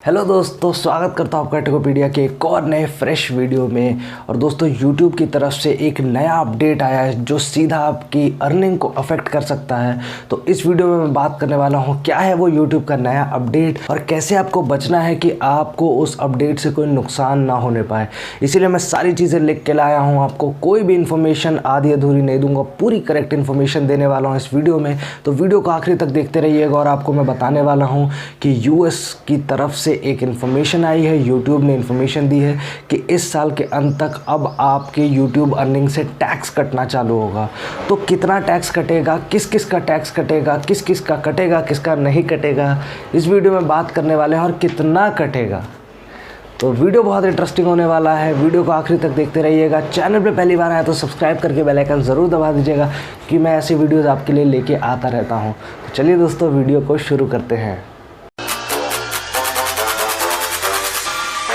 Hello दोस्तों, स्वागत करता हूँ आपका टेकोपीडिया के एक और नए फ्रेश वीडियो में। और दोस्तों, यूट्यूब की तरफ से एक नया अपडेट आया है जो सीधा आपकी अर्निंग को अफेक्ट कर सकता है। तो इस वीडियो में मैं बात करने वाला हूँ क्या है वो यूट्यूब का नया अपडेट और कैसे आपको बचना है कि आपको उस अपडेट से कोई नुकसान ना होने पाए। इसीलिए मैं सारी चीज़ें लिख के लाया हूँ, आपको कोई भी इन्फॉर्मेशन आधी अधूरी नहीं दूंगा, पूरी करेक्ट इन्फॉर्मेशन देने वाला हूँ इस वीडियो में। तो वीडियो को आखिरी तक देखते रहिएगा और आपको मैं बताने वाला हूँ कि यूएस की तरफ से एक इन्फॉर्मेशन आई है, यूट्यूब ने इन्फॉर्मेशन दी है कि इस साल के अंत तक अब आपके यूट्यूब अर्निंग से टैक्स कटना चालू होगा। तो कितना टैक्स कटेगा, किस किस का टैक्स कटेगा, किस किस का कटेगा, किसका नहीं कटेगा, इस वीडियो में बात करने वाले हैं और कितना कटेगा। तो वीडियो बहुत इंटरेस्टिंग होने वाला है, वीडियो को आखिरी तक देखते रहिएगा। चैनल पे पहली बार आया तो सब्सक्राइब करके बेल आइकन ज़रूर दबा दीजिएगा कि मैं ऐसी वीडियोस आपके लिए लेके आता रहता हूँ। तो चलिए दोस्तों, वीडियो को शुरू करते हैं।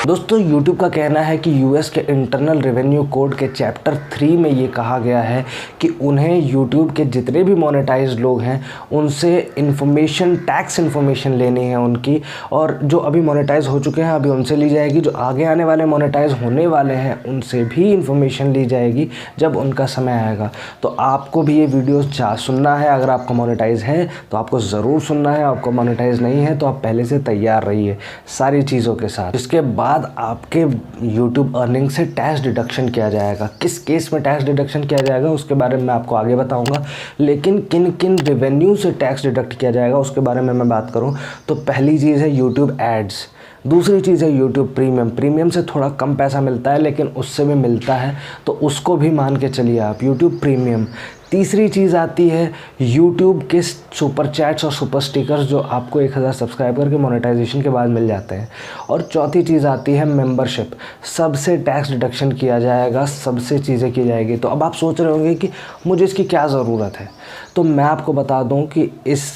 दोस्तों, YouTube का कहना है कि यूएस के इंटरनल रेवेन्यू कोड के चैप्टर 3 में ये कहा गया है कि उन्हें YouTube के जितने भी मोनेटाइज लोग हैं उनसे इन्फॉर्मेशन, टैक्स इन्फॉर्मेशन लेनी है उनकी, और जो अभी मोनेटाइज हो चुके हैं अभी उनसे ली जाएगी, जो आगे आने वाले मोनेटाइज होने वाले हैं उनसे भी इन्फॉर्मेशन ली जाएगी जब उनका समय आएगा। तो आपको भी ये वीडियो सुनना है। अगर आपका मोनेटाइज है तो आपको ज़रूर सुनना है, आपको मोनेटाइज नहीं है तो आप पहले से तैयार रहिए सारी चीज़ों के साथ। इसके बाद आपके YouTube अर्निंग से टैक्स डिडक्शन किया जाएगा। किस केस में टैक्स डिडक्शन किया जाएगा उसके बारे में मैं आपको आगे बताऊंगा, लेकिन किन किन रेवेन्यू से टैक्स डिडक्ट किया जाएगा उसके बारे में मैं बात करूं तो पहली चीज़ है YouTube एड्स, दूसरी चीज़ है YouTube प्रीमियम। प्रीमियम से थोड़ा कम पैसा मिलता है लेकिन उससे भी मिलता है, तो उसको भी मान के चलिए आप, YouTube प्रीमियम। तीसरी चीज़ आती है YouTube के सुपर चैट्स और सुपर स्टिकर्स जो आपको 1000 सब्सक्राइबर के मोनेटाइजेशन के बाद मिल जाते हैं। और चौथी चीज़ आती है मेंबरशिप। सबसे टैक्स डिडक्शन किया जाएगा, सबसे चीज़ें की जाएगी। तो अब आप सोच रहे होंगे कि मुझे इसकी क्या ज़रूरत है, तो मैं आपको बता दूं कि इस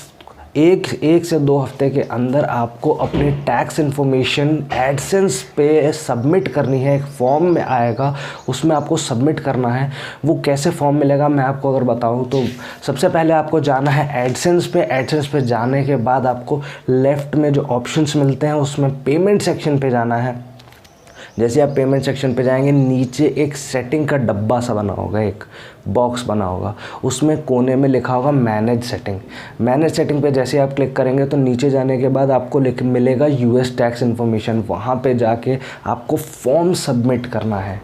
एक से 2 हफ्ते के अंदर आपको अपनी टैक्स इन्फॉर्मेशन एडसेंस पे सबमिट करनी है। एक फॉर्म में आएगा, उसमें आपको सबमिट करना है। वो कैसे फॉर्म मिलेगा मैं आपको अगर बताऊं तो सबसे पहले आपको जाना है एडसेंस पे। एडसेंस पे जाने के बाद आपको लेफ़्ट में जो ऑप्शंस मिलते हैं उसमें पेमेंट सेक्शन पे जाना है। जैसे आप पेमेंट सेक्शन पे जाएंगे, नीचे एक सेटिंग का डब्बा सा बना होगा, एक बॉक्स बना होगा, उसमें कोने में लिखा होगा मैनेज सेटिंग। मैनेज सेटिंग पे जैसे आप क्लिक करेंगे तो नीचे जाने के बाद आपको मिलेगा यूएस टैक्स इन्फॉर्मेशन। वहाँ पे जाके आपको फॉर्म सबमिट करना है।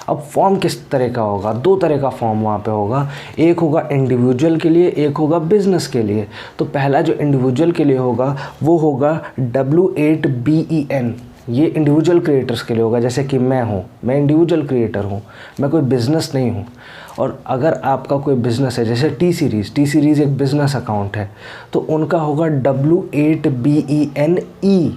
अब फॉर्म किस तरह का होगा? 2 तरह का फॉर्म वहाँ पे होगा, एक होगा इंडिविजुअल के लिए, एक होगा बिजनेस के लिए। तो पहला जो इंडिविजुअल के लिए होगा वो होगा W8BEN, ये इंडिविजुअल क्रिएटर्स के लिए होगा। जैसे कि मैं हूँ, मैं इंडिविजुअल क्रिएटर हूँ, मैं कोई बिज़नेस नहीं हूँ। और अगर आपका कोई बिज़नेस है, जैसे टी सीरीज़ एक बिज़नेस अकाउंट है, तो उनका होगा W8BENE।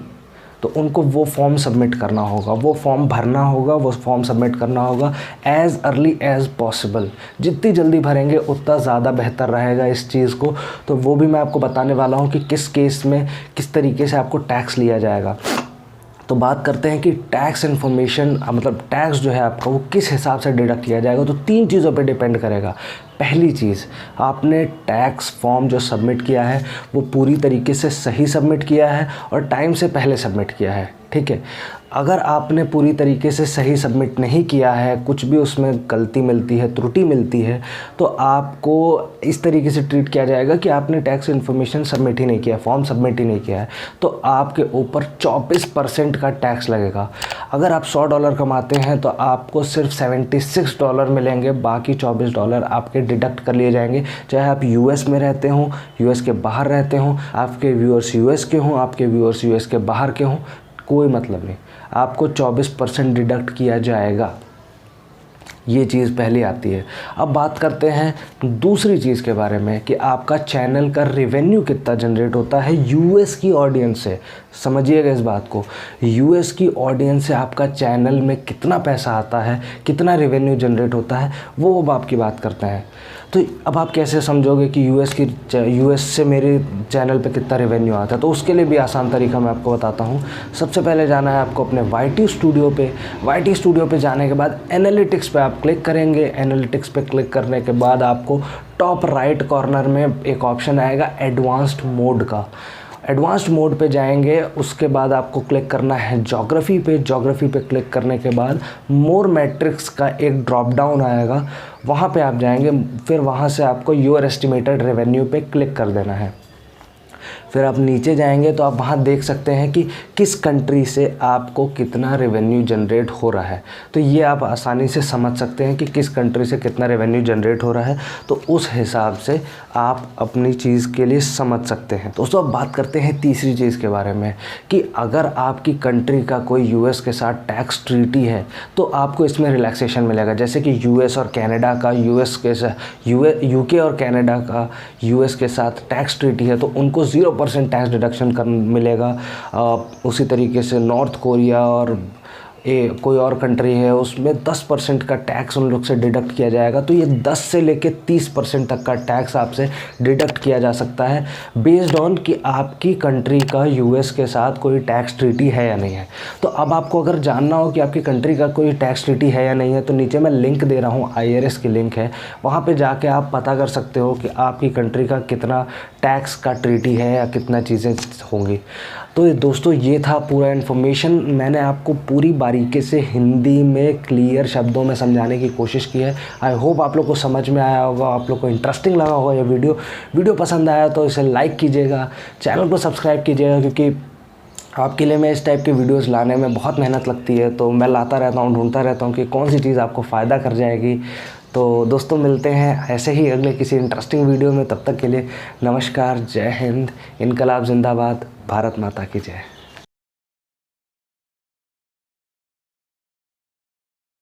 तो उनको वो फॉर्म सबमिट करना होगा, वो फॉर्म भरना होगा, वो फॉर्म सबमिट करना होगा एज़ अर्ली एज़ पॉसिबल। जितनी जल्दी भरेंगे उतना ज़्यादा बेहतर रहेगा इस चीज़ को। तो वो भी मैं आपको बताने वाला हूँ कि किस केस में किस तरीके से आपको टैक्स लिया जाएगा। तो बात करते हैं कि टैक्स इन्फॉर्मेशन, मतलब टैक्स जो है आपका वो किस हिसाब से डिडक्ट किया जाएगा। तो 3 चीज़ों पे डिपेंड करेगा। पहली चीज़, आपने टैक्स फॉर्म जो सबमिट किया है वो पूरी तरीके से सही सबमिट किया है और टाइम से पहले सबमिट किया है, ठीक है। अगर आपने पूरी तरीके से सही सबमिट नहीं किया है, कुछ भी उसमें गलती मिलती है, त्रुटि मिलती है, तो आपको इस तरीके से ट्रीट किया जाएगा कि आपने टैक्स इन्फॉर्मेशन सबमिट ही नहीं किया, फॉर्म सबमिट ही नहीं किया है, तो आपके ऊपर 24% का टैक्स लगेगा। अगर आप $100 कमाते हैं तो आपको सिर्फ $76 मिलेंगे, बाकी $24 आपके डिडक्ट कर लिए जाएंगे। चाहे आप यूएस में रहते हों, यूएस के बाहर रहते हों, आपके व्यूअर्स यूएस के हों, आपके व्यूअर्स यूएस के बाहर के हों, कोई मतलब नहीं, आपको 24% डिडक्ट किया जाएगा। ये चीज़ पहले आती है। अब बात करते हैं दूसरी चीज़ के बारे में कि आपका चैनल का रेवेन्यू कितना जनरेट होता है यूएस की ऑडियंस से। समझिएगा इस बात को, यूएस की ऑडियंस से आपका चैनल में कितना पैसा आता है, कितना रेवेन्यू जनरेट होता है, वो अब आपकी बात करते हैं। तो अब आप कैसे समझोगे कि यूएस से मेरे चैनल पे कितना रेवेन्यू आता है? तो उसके लिए भी आसान तरीका मैं आपको बताता हूँ। सबसे पहले जाना है आपको अपने YT स्टूडियो पे। YT स्टूडियो पे जाने के बाद एनालिटिक्स पे आप क्लिक करेंगे। एनालिटिक्स पे क्लिक करने के बाद आपको टॉप राइट कॉर्नर में एक ऑप्शन आएगा एडवांस्ड मोड का। एडवांस्ड मोड पे जाएंगे, उसके बाद आपको क्लिक करना है ज्योग्राफी पे। ज्योग्राफी पे क्लिक करने के बाद मोर मैट्रिक्स का एक ड्रॉप डाउन आएगा, वहाँ पे आप जाएंगे। फिर वहाँ से आपको योर एस्टिमेटेड रेवेन्यू पे क्लिक कर देना है। फिर आप नीचे जाएंगे तो आप वहाँ देख सकते हैं कि किस कंट्री से आपको कितना रेवेन्यू जनरेट हो रहा है। तो ये आप आसानी से समझ सकते हैं कि किस कंट्री से कितना रेवेन्यू जनरेट हो रहा है, तो उस हिसाब से आप अपनी चीज़ के लिए समझ सकते हैं। दोस्तों अब बात करते हैं तीसरी चीज़ के बारे में कि अगर आपकी कंट्री का कोई यूएस के साथ टैक्स ट्रीटी है तो आपको इसमें रिलैक्सेशन मिलेगा। जैसे कि यूएस और कनाडा का यूके और कनाडा का यूएस के साथ टैक्स ट्रीटी है तो उनको 0% टैक्स डिडक्शन कर मिलेगा। उसी तरीके से नॉर्थ कोरिया और कोई और कंट्री है उसमें 10% का टैक्स उन लोग से डिडक्ट किया जाएगा। तो ये 10 से लेके 30% तक का टैक्स आपसे डिडक्ट किया जा सकता है बेस्ड ऑन कि आपकी कंट्री का यूएस के साथ कोई टैक्स ट्रीटी है या नहीं है। तो अब आपको अगर जानना हो कि आपकी कंट्री का कोई टैक्स ट्रीटी है या नहीं है तो नीचे मैं लिंक दे रहा हूँ, IRS की लिंक है, वहाँ पर जाके आप पता कर सकते हो कि आपकी कंट्री का कितना टैक्स का ट्रीटी है या कितना चीज़ें होंगी। तो दोस्तों ये था पूरा इन्फॉर्मेशन, मैंने आपको पूरी बारीकी से हिंदी में क्लियर शब्दों में समझाने की कोशिश की है। आई होप आप लोग को समझ में आया होगा, आप लोग को इंटरेस्टिंग लगा होगा ये वीडियो पसंद आया तो इसे लाइक कीजिएगा, चैनल को सब्सक्राइब कीजिएगा, क्योंकि आपके लिए मैं इस टाइप के वीडियोस लाने में बहुत मेहनत लगती है। तो मैं लाता रहता हूँ, ढूंढता रहता हूँ कि कौन सी चीज़ आपको फ़ायदा कर जाएगी। तो दोस्तों मिलते हैं ऐसे ही अगले किसी इंटरेस्टिंग वीडियो में। तब तक के लिए नमस्कार, जय हिंद, इनकलाब जिंदाबाद, भारत माता की जय।